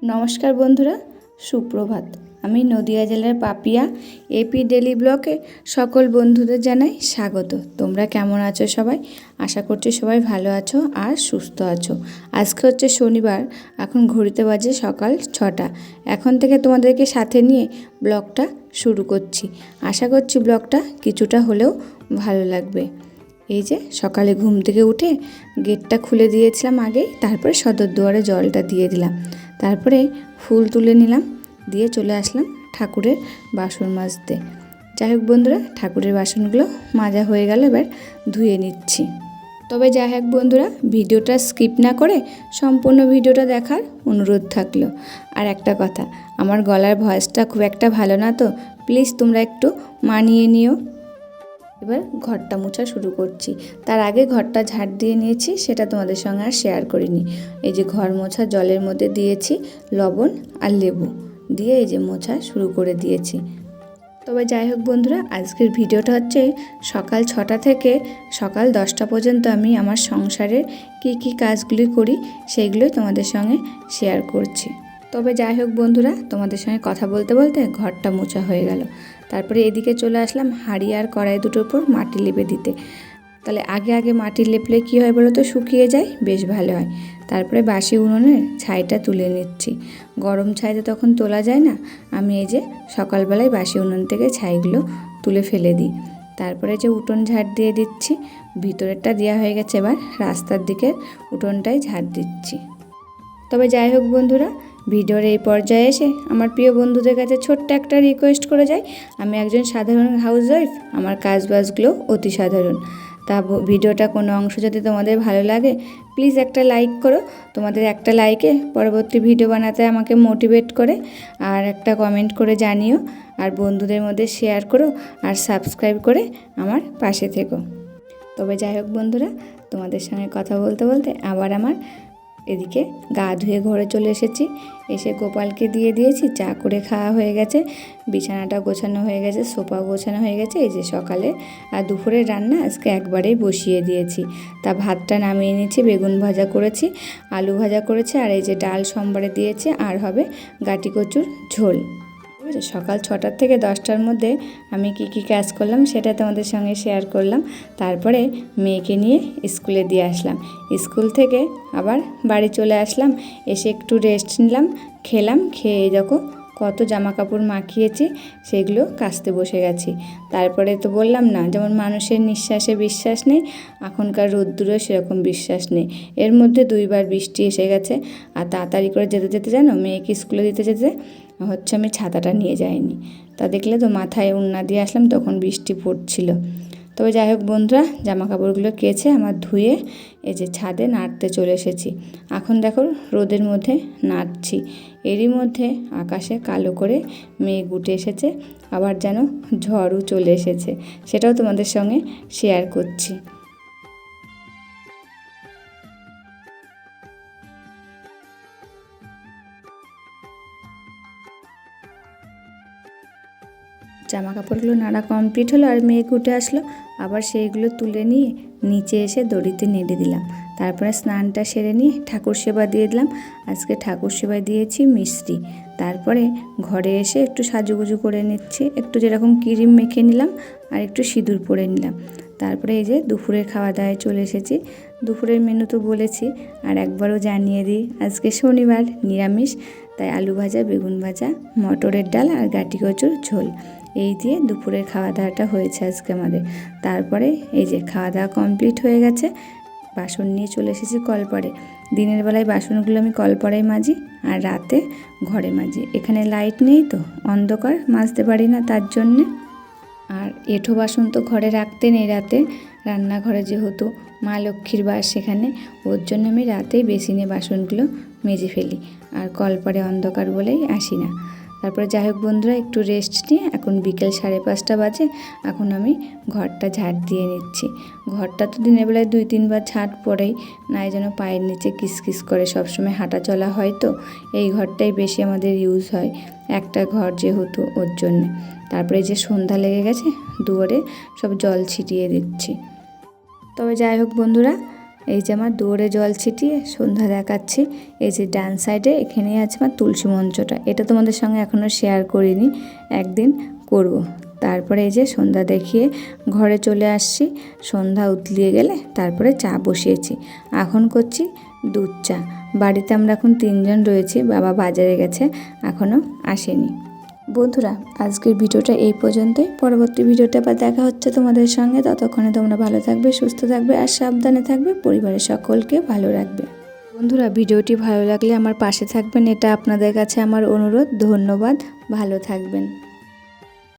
নমস্কার বন্ধুরা, সুপ্রভাত। আমি নদিয়া জেলার পাপিয়া এপি ডেলি ব্লগে সকল বন্ধুদের জানাই স্বাগত। তোমরা কেমন আছো সবাই? আশা করছি সবাই ভালো আছো আর সুস্থ আছো। আজকে হচ্ছে শনিবার, এখন ঘড়িতে বাজে সকাল 6টা। এখন থেকে তোমাদেরকে সাথে নিয়ে ব্লগটা শুরু করছি। আশা করছি ব্লগটা কিছুটা হলেও ভালো লাগবে। এই যে সকালে ঘুম থেকে উঠে গেটটা খুলে দিয়েছিলাম আগেই, তারপরে সদর দুয়ারে জলটা দিয়ে দিলাম, তারপরে ফুল তুলে নিলাম, দিয়ে চলে আসলাম ঠাকুরের বাসন মাজতে। যাই হোক বন্ধুরা, ঠাকুরের বাসনগুলো মাজা হয়ে গেল, এবার ধুয়ে নিচ্ছি। তবে যাই হোক বন্ধুরা, ভিডিওটা স্কিপ না করে সম্পূর্ণ ভিডিওটা দেখার অনুরোধ থাকলো। আর একটা কথা, আমার গলার ভয়েসটা খুব একটা ভালো না, তো প্লিজ তোমরা একটু মানিয়ে নিও। এবার ঘরটা মোছা শুরু করছি। তার আগে ঘরটা ঝাড় দিয়ে নিয়েছি, সেটা তোমাদের সঙ্গে আর শেয়ার করিনি। এই যে ঘর মোছা জলের মধ্যে দিয়েছি লবণ আর লেবু দিয়ে এই যে মোছা শুরু করে দিয়েছি। তবে যাই হোক বন্ধুরা, আজকের ভিডিওটা হচ্ছে সকাল 6টা থেকে সকাল 10টা পর্যন্ত আমি আমার সংসারের কি কাজগুলি করি সেইগুলোই তোমাদের সঙ্গে শেয়ার করছি। তবে যাই হোক বন্ধুরা, তোমাদের সঙ্গে কথা বলতে বলতে ঘরটা মোছা হয়ে গেল। তারপরে এদিকে চলে আসলাম হাঁড়ি আর কড়াই দুটোর উপর মাটি লেপে দিতে। তাহলে আগে মাটি লেপলে কী হয় বলো তো, শুকিয়ে যায়, বেশ ভালো হয়। তারপরে বাসি উনুনের ছাইটা তুলে নিচ্ছি। গরম ছাইতে তখন তোলা যায় না, আমি এই যে সকালবেলায় বাসি উনুন থেকে ছাইগুলো তুলে ফেলে দিই। তারপরে যে উঠোন ঝাড় দিয়ে দিচ্ছি, ভিতরেরটা দেওয়া হয়ে গেছে, এবার রাস্তার দিকে উঠোনটাই ঝাড় দিচ্ছি। তবে যাই হোক বন্ধুরা, ভিডিওর এই পর্যায়ে এসে আমার প্রিয় বন্ধুদের কাছে ছোট্ট একটা রিকোয়েস্ট করে যাই। আমি একজন সাধারণ হাউসওয়াইফ, আমার কাজবাজগুলো অতি সাধারণ। তা ভিডিওটা কোনো অংশ যদি তোমাদের ভালো লাগে, প্লিজ একটা লাইক করো। তোমাদের একটা লাইকে পরবর্তী ভিডিও বানাতে আমাকে মোটিভেট করে, আর একটা কমেন্ট করে জানিও, আর বন্ধুদের মধ্যে শেয়ার করো, আর সাবস্ক্রাইব করে আমার পাশে থেকো। তবে যাই হোক বন্ধুরা, তোমাদের সঙ্গে কথা বলতে বলতে আবার আমার এদিকে গা ধুয়ে ঘরে চলে এসেছি। এসে গোপালকে দিয়ে দিয়েছি, চা করে খাওয়া হয়ে গেছে, বিছানাটা গোছানো হয়ে গেছে, সোফাও গোছানো হয়ে গেছে। এই যে সকালে আর দুপুরের রান্না আজকে একবারেই বসিয়ে দিয়েছি। তা ভাতটা নামিয়ে নিয়েছি, বেগুন ভাজা করেছি, আলু ভাজা করেছি, আর এই যে ডাল সোমবারে দিয়েছি, আর হবে গাটি কচুর ঝোল। সকাল 6টার থেকে 10টার মধ্যে আমি কি কাজ করলাম সেটা তোমাদের সঙ্গে শেয়ার করলাম। তারপরে মেয়েকে নিয়ে স্কুলে দিয়ে আসলাম, স্কুল থেকে আবার বাড়ি চলে আসলাম, এসে একটু রেস্ট নিলাম, খেলাম, খেয়ে দেখো কত জামা কাপড় মাখিয়েছি সেগুলো কাচতে বসে গেছি। তারপরে তো বললাম না, যেমন মানুষের নিঃশ্বাসে বিশ্বাস নেই, এখনকার রোদ্দুরেও সেরকম বিশ্বাস নেই। এর মধ্যে 2বার বৃষ্টি এসে গেছে। আর তাড়াতাড়ি করে যেতে যেতে জানো, মেয়েকে স্কুলে দিতে যেতে হচ্ছে আমি ছাতাটা নিয়ে যাইনি। তা দেখলে তো, মাথায় ওড়না দিয়ে আসলাম, তখন বৃষ্টি পড়ছিল। তবে যাই হোক বন্ধুরা, জামা কাপড়গুলো কেচে আমার ধুয়ে এই যে ছাদে নাড়তে চলে এসেছি। এখন দেখো রোদের মধ্যে নাড়ছি, এরই মধ্যে আকাশে কালো করে মেঘ উঠে এসেছে, আবার যেন ঝড়ও চলে এসেছে, সেটাও তোমাদের সঙ্গে শেয়ার করছি। জামা কাপড়গুলো নাড়া কমপ্লিট হলো, আর মেঘ উঠে আসলো, আবার সেইগুলো তুলে নিয়ে নিচে এসে দড়িতে নেড়ে দিলাম। তারপরে স্নানটা সেরে নিয়ে ঠাকুর সেবা দিয়ে দিলাম। আজকে ঠাকুর সেবায় দিয়েছি মিষ্টি। তারপরে ঘরে এসে একটু সাজুগুজু করে নিচ্ছি, একটু যেরকম ক্রিম মেখে নিলাম, আর একটু সিঁদুর পরে নিলাম। তারপরে এই যে দুপুরের খাওয়া দাওয়ায় চলে এসেছি। দুপুরের মেনু তো বলেছি, আর একবারও জানিয়ে দিই, আজকে শনিবার, নিরামিষ, তাই আলু ভাজা, বেগুন ভাজা, মটরের ডাল আর গাটি কচুর ঝোল, এই দিয়ে দুপুরের খাওয়া দাওয়াটা হয়েছে আজকে আমাদের। তারপরে এই যে খাওয়া দাওয়া কমপ্লিট হয়ে গেছে, বাসন নিয়ে চলে এসেছি কলপাড়ে। দিনের বেলায় বাসনগুলো আমি কলপাড়ায় মাজি, আর রাতে ঘরে মাজি। এখানে লাইট নেই তো অন্ধকার, মাজতে পারি না, তার জন্যে। আর এঁঠো বাসন তো ঘরে রাখতে নেই, রাতে রান্নাঘরে যেহেতু মা লক্ষ্মীর বাস, সেখানে ওর জন্য আমি রাতেই বেসিনে বাসনগুলো মেজে ফেলি, আর কলপাড়ে অন্ধকার বলেই আসি না। তারপরে যাই হোক বন্ধুরা, একটু রেস্ট নিয়ে এখন বিকেল 5:30 বাজে, এখন আমি ঘরটা ঝাড় দিয়ে নিচ্ছি। ঘরটা তো দিনের বেলায় 2-3বার ঝাড় পড়েই, নাই যেন পায়ের নিচে কিসকিস করে, সবসময় হাঁটা চলা হয়, তো এই ঘরটাই বেশি আমাদের ইউজ হয়, একটা ঘর যেহেতু, ওর জন্যে। তারপরে যে সন্ধ্যা লেগে গেছে, দুয়ারে সব জল ছিটিয়ে দিচ্ছি। তবে যাই হোক বন্ধুরা, এই যে আমার দুয়ারে জল ছিটিয়ে সন্ধ্যা দেখাচ্ছি। এই যে ডান সাইডে এখানেই আছে আমার তুলসী মঞ্চটা, এটা তোমাদের সঙ্গে এখনও শেয়ার করিনি, একদিন করব। তারপরে এই যে সন্ধ্যা দেখিয়ে ঘরে চলে আসছি। সন্ধ্যা উতলিয়ে গেলে তারপরে চা বসিয়েছি। এখন করছি দুধ চা। বাড়িতে আমরা এখন 3 জন রয়েছি, বাবা বাজারে গেছে, এখনও আসেনি। বন্ধুরা, আজকের ভিডিওটা এই পর্যন্তই। পরবর্তী ভিডিওটা আবার দেখা হচ্ছে তোমাদের সঙ্গে। ততক্ষণে তোমরা ভালো থাকবে, সুস্থ থাকবে আর সাবধানে থাকবে, পরিবারের সকলকে ভালো রাখবে। বন্ধুরা, ভিডিওটি ভালো লাগলে আমার পাশে থাকবেন, এটা আপনাদের কাছে আমার অনুরোধ। ধন্যবাদ, ভালো থাকবেন।